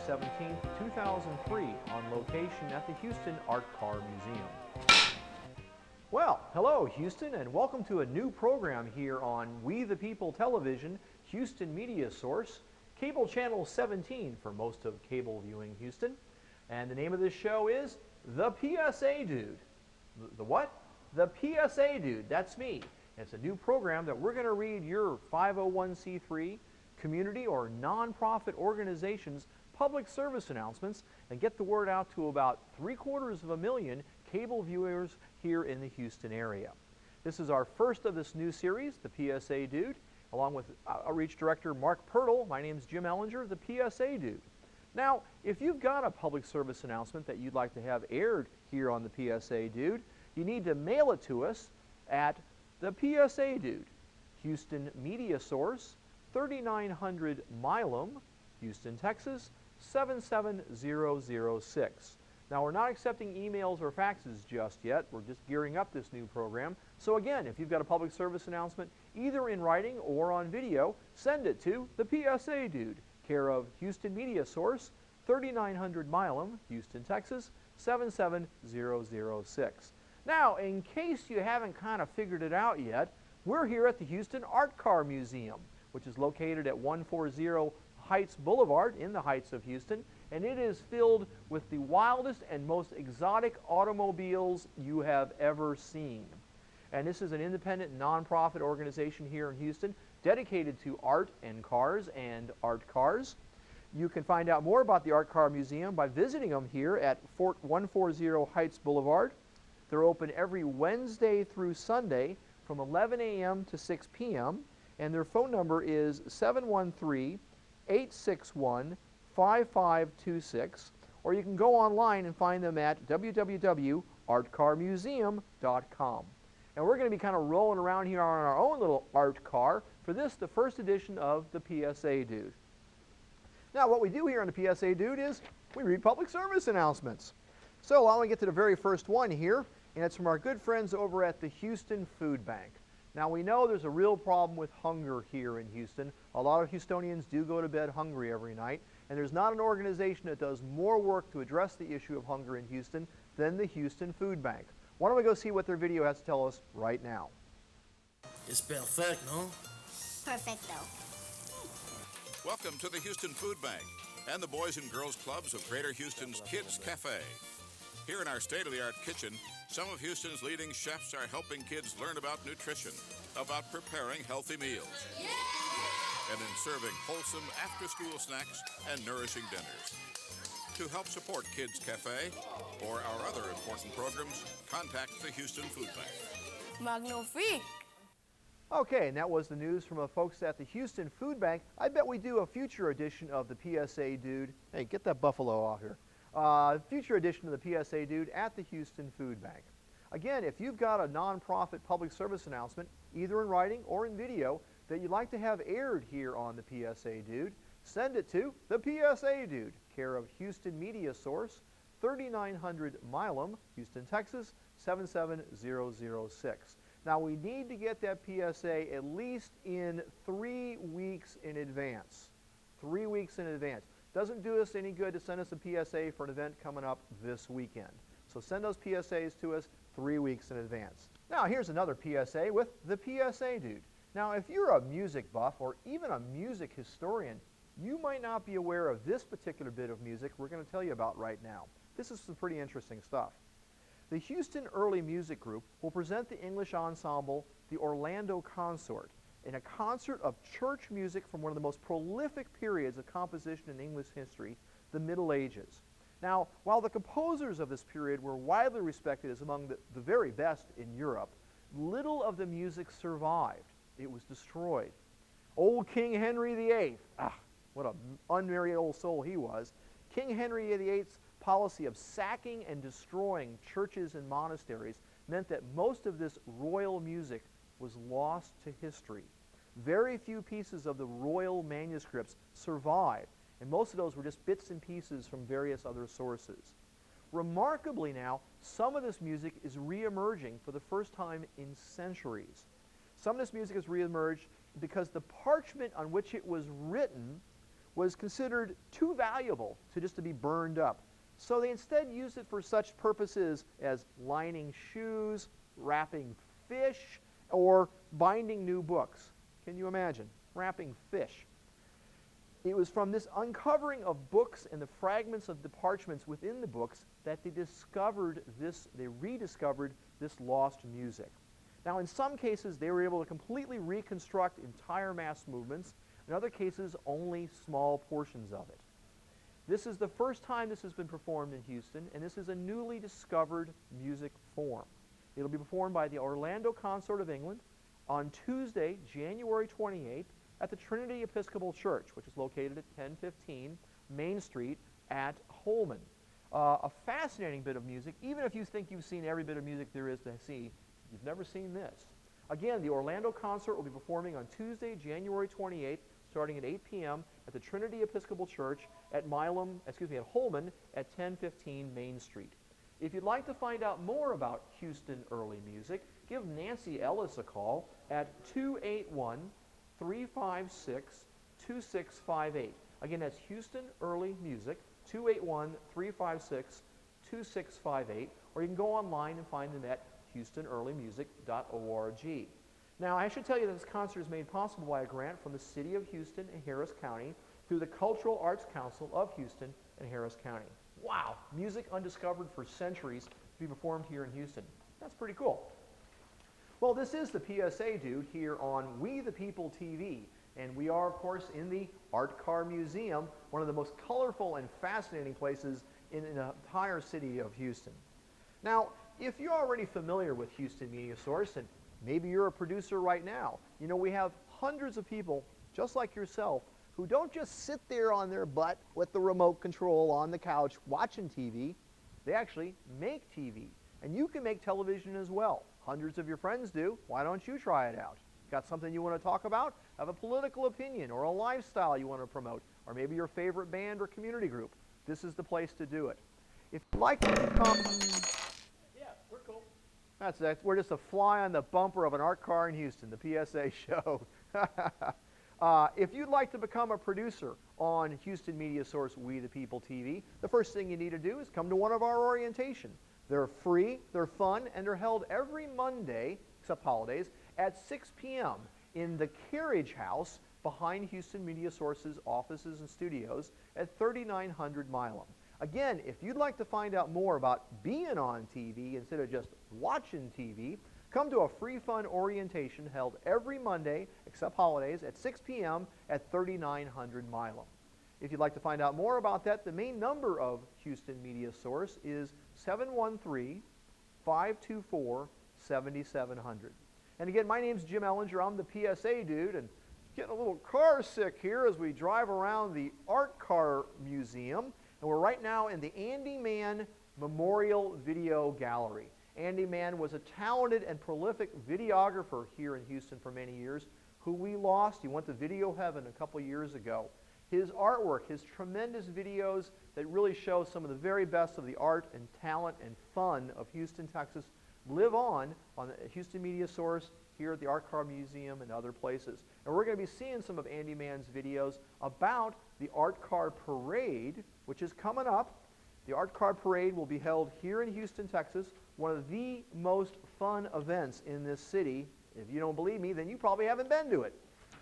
17, 2003, on location at the Houston Art Car Museum. Well, hello Houston, and welcome to a new program here on We the People Television, Houston Media Source, cable channel 17 for most of cable viewing Houston. And the name of this show is The PSA Dude. The what? The PSA Dude, that's me. And it's a new program that we're going to read your 501c3, community or nonprofit organizations' public service announcements and get the word out to about 750,000 cable viewers here in the Houston area. This is our first of this new series, the PSA Dude, along with Outreach Director Mark Pirtle. My name is Jim Ellinger, the PSA Dude. Now, if you've got a public service announcement that you'd like to have aired here on the PSA Dude, you need to mail it to us at the PSA Dude, Houston Media Source, 3900 Milam, Houston, Texas, 77006. Now, we're not accepting emails or faxes just yet. We're just gearing up this new program. So again, if you've got a public service announcement, either in writing or on video, send it to the PSA Dude, care of Houston Media Source, 3900 Milam, Houston, Texas, 77006. Now, in case you haven't kind of figured it out yet, we're here at the Houston Art Car Museum, which is located at 140 Heights Boulevard in the Heights of Houston, and it is filled with the wildest and most exotic automobiles you have ever seen. And this is an independent nonprofit organization here in Houston dedicated to art and cars and art cars. You can find out more about the Art Car Museum by visiting them here at 140 Heights Boulevard. They're open every Wednesday through Sunday from 11 a.m. to 6 p.m. and their phone number is 713-861-5526, or you can go online and find them at www.artcarmuseum.com. And we're going to be kind of rolling around here on our own little art car for this, the first edition of the PSA Dude. Now, what we do here on the PSA Dude is we read public service announcements. So I'll get to the very first one here, and it's from our good friends over at the Houston Food Bank. Now, we know there's a real problem with hunger here in Houston. A lot of Houstonians do go to bed hungry every night, and there's not an organization that does more work to address the issue of hunger in Houston than the Houston Food Bank. Why don't we go see what their video has to tell us right now? It's perfect, no? Perfecto. Welcome to the Houston Food Bank and the Boys and Girls Clubs of Greater Houston's Kids Cafe. Here in our state-of-the-art kitchen, some of Houston's leading chefs are helping kids learn about nutrition, about preparing healthy meals, and in serving wholesome after-school snacks and nourishing dinners. To help support Kids Cafe or our other important programs, contact the Houston Food Bank. Magnifique. Okay, and that was the news from the folks at the Houston Food Bank. I bet we do a future edition of the PSA Dude. Hey, get that buffalo off here. Future edition of the PSA Dude at the Houston Food Bank. Again, if you've got a nonprofit public service announcement, either in writing or in video, that you'd like to have aired here on the PSA Dude, send it to the PSA Dude, care of Houston Media Source, 3900 Milam, Houston, Texas, 77006. Now, we need to get that PSA at least in 3 weeks in advance. 3 weeks in advance. Doesn't do us any good to send us a PSA for an event coming up this weekend. So send those PSAs to us 3 weeks in advance. Now, here's another PSA with the PSA Dude. Now, if you're a music buff or even a music historian, you might not be aware of this particular bit of music we're going to tell you about right now. This is some pretty interesting stuff. The Houston Early Music Group will present the English ensemble, the Orlando Consort, in a concert of church music from one of the most prolific periods of composition in English history, the Middle Ages. Now, while the composers of this period were widely respected as among the very best in Europe, little of the music survived. It was destroyed. Old King Henry VIII, what an unmarried old soul he was. King Henry VIII's policy of sacking and destroying churches and monasteries meant that most of this royal music was lost to history. Very few pieces of the royal manuscripts survived, and most of those were just bits and pieces from various other sources. Remarkably now, some of this music is re-emerging for the first time in centuries. Some of this music has re-emerged because the parchment on which it was written was considered too valuable to just to be burned up. So they instead used it for such purposes as lining shoes, wrapping fish, or binding new books. Can you imagine? Wrapping fish. It was from this uncovering of books and the fragments of the parchments within the books that they rediscovered this lost music. Now, in some cases, they were able to completely reconstruct entire mass movements. In other cases, only small portions of it. This is the first time this has been performed in Houston, and this is a newly discovered music form. It'll be performed by the Orlando Consort of England on Tuesday, January 28th, at the Trinity Episcopal Church, which is located at 1015 Main Street at Holman. A fascinating bit of music. Even if you think you've seen every bit of music there is to see, you've never seen this. Again, the Orlando Consort will be performing on Tuesday, January 28th, starting at 8 p.m. at the Trinity Episcopal Church at Holman at 1015 Main Street. If you'd like to find out more about Houston early music, give Nancy Ellis a call at 281-356-2658. Again, that's Houston Early Music, 281-356-2658, or you can go online and find them at houstonearlymusic.org. Now, I should tell you that this concert is made possible by a grant from the City of Houston and Harris County through the Cultural Arts Council of Houston and Harris County. Wow, music undiscovered for centuries to be performed here in Houston. That's pretty cool. Well, this is the PSA Dude here on We the People TV, and we are, of course, in the Art Car Museum, one of the most colorful and fascinating places in the entire city of Houston. Now, if you're already familiar with Houston Media Source, and maybe you're a producer right now, you know we have hundreds of people, just like yourself, who don't just sit there on their butt with the remote control on the couch watching TV. They actually make TV. And you can make television as well. Hundreds of your friends do. Why don't you try it out? Got something you want to talk about? Have a political opinion or a lifestyle you want to promote, or maybe your favorite band or community group. This is the place to do it. If you'd like to become... Yeah, we're cool. That's it. We're just a fly on the bumper of an art car in Houston, the PSA show. If you'd like to become a producer on Houston Media Source We the People TV, the first thing you need to do is come to one of our orientation. They're free, they're fun, and they're held every Monday, except holidays, at 6 p.m. in the Carriage House behind Houston Media Source's offices and studios at 3900 Milam. Again, if you'd like to find out more about being on TV instead of just watching TV, come to a free fun orientation held every Monday, except holidays, at 6 p.m. at 3900 Milam. If you'd like to find out more about that, the main number of Houston Media Source is 713-524-7700. And again, my name's Jim Ellinger. I'm the PSA Dude, and getting a little car sick here as we drive around the Art Car Museum. And we're right now in the Andy Mann Memorial Video Gallery. Andy Mann was a talented and prolific videographer here in Houston for many years, who we lost. He went to video heaven a couple years ago. His artwork, his tremendous videos that really show some of the very best of the art and talent and fun of Houston, Texas, live on the Houston Media Source, here at the Art Car Museum and other places. And we're going to be seeing some of Andy Mann's videos about the Art Car Parade, which is coming up. The Art Car Parade will be held here in Houston, Texas, one of the most fun events in this city. If you don't believe me, then you probably haven't been to it.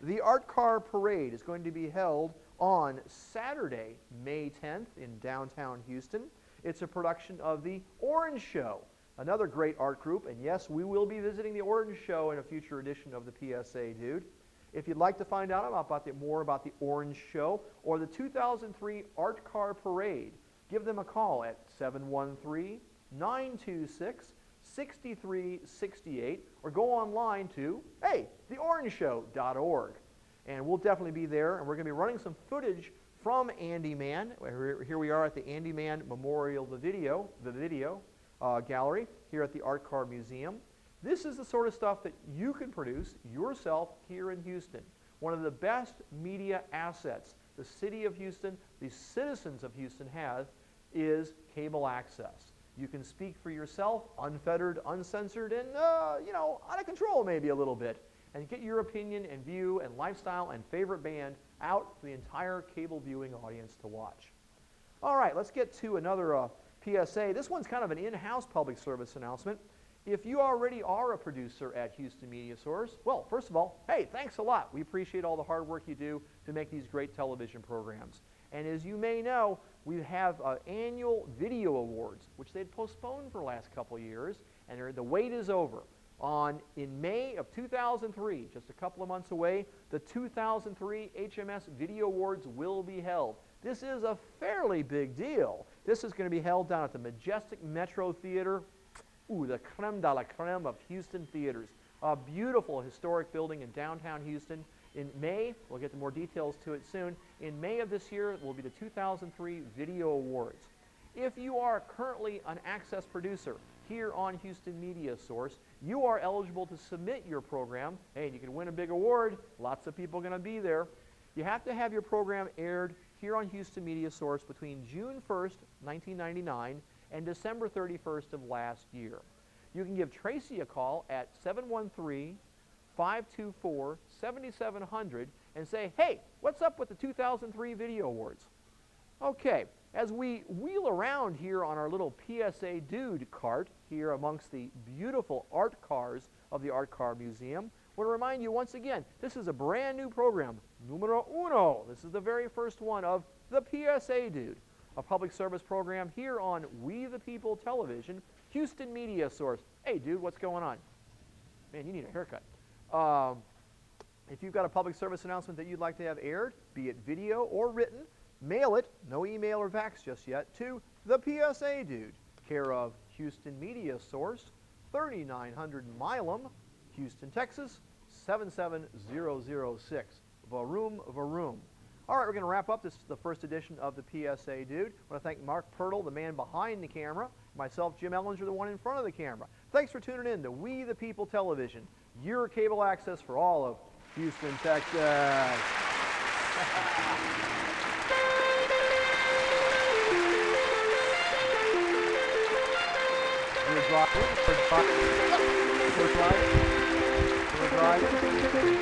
The Art Car Parade is going to be held on Saturday, May 10th in downtown Houston. It's a production of the Orange Show, another great art group. And yes, we will be visiting the Orange Show in a future edition of the PSA Dude. If you'd like to find out more about the Orange Show or the 2003 Art Car Parade, give them a call at 713-926-6368 or go online to, theorangeshow.org. And we'll definitely be there, and we're going to be running some footage from Andy Mann. Here we are at the Andy Mann Memorial, the video gallery here at the Art Car Museum. This is the sort of stuff that you can produce yourself here in Houston. One of the best media assets the city of Houston, the citizens of Houston have, is cable access. You can speak for yourself, unfettered, uncensored, and, out of control maybe a little bit. and get your opinion and view and lifestyle and favorite band out to the entire cable viewing audience to watch. All right, let's get to another PSA. This one's kind of an in-house public service announcement. If you already are a producer at Houston Media Source, well, first of all, hey, thanks a lot. We appreciate all the hard work you do to make these great television programs. And as you may know, we have annual video awards, which they'd postponed for the last couple of years, and the wait is over. In May of 2003, just a couple of months away, the 2003 HMS Video Awards will be held. This is a fairly big deal. This is going to be held down at the Majestic Metro Theater. Ooh, the creme de la creme of Houston theaters. A beautiful historic building in downtown Houston. In May, we'll get to more details to it soon, in May of this year will be the 2003 Video Awards. If you are currently an access producer here on Houston Media Source, you are eligible to submit your program. Hey, and you can win a big award. Lots of people are going to be there. You have to have your program aired here on Houston Media Source between June 1st, 1999 and December 31st of last year. You can give Tracy a call at 713-524-7700 and say, hey, what's up with the 2003 Video Awards? Okay, as we wheel around here on our little PSA Dude cart here amongst the beautiful art cars of the Art Car Museum, I want to remind you once again, this is a brand new program, numero uno. This is the very first one of the PSA Dude, a public service program here on We the People Television, Houston Media Source. Hey, dude, what's going on? Man, you need a haircut. If you've got a public service announcement that you'd like to have aired, be it video or written, mail it, no email or fax just yet, to the PSA Dude, care of Houston Media Source, 3900 Milam, Houston, Texas, 77006. Varoom, varoom. All right, we're going to wrap up. This is the first edition of the PSA Dude. I want to thank Mark Pirtle, the man behind the camera, myself, Jim Ellinger, the one in front of the camera. Thanks for tuning in to We the People Television, your cable access for all of Houston, Texas. We're driving.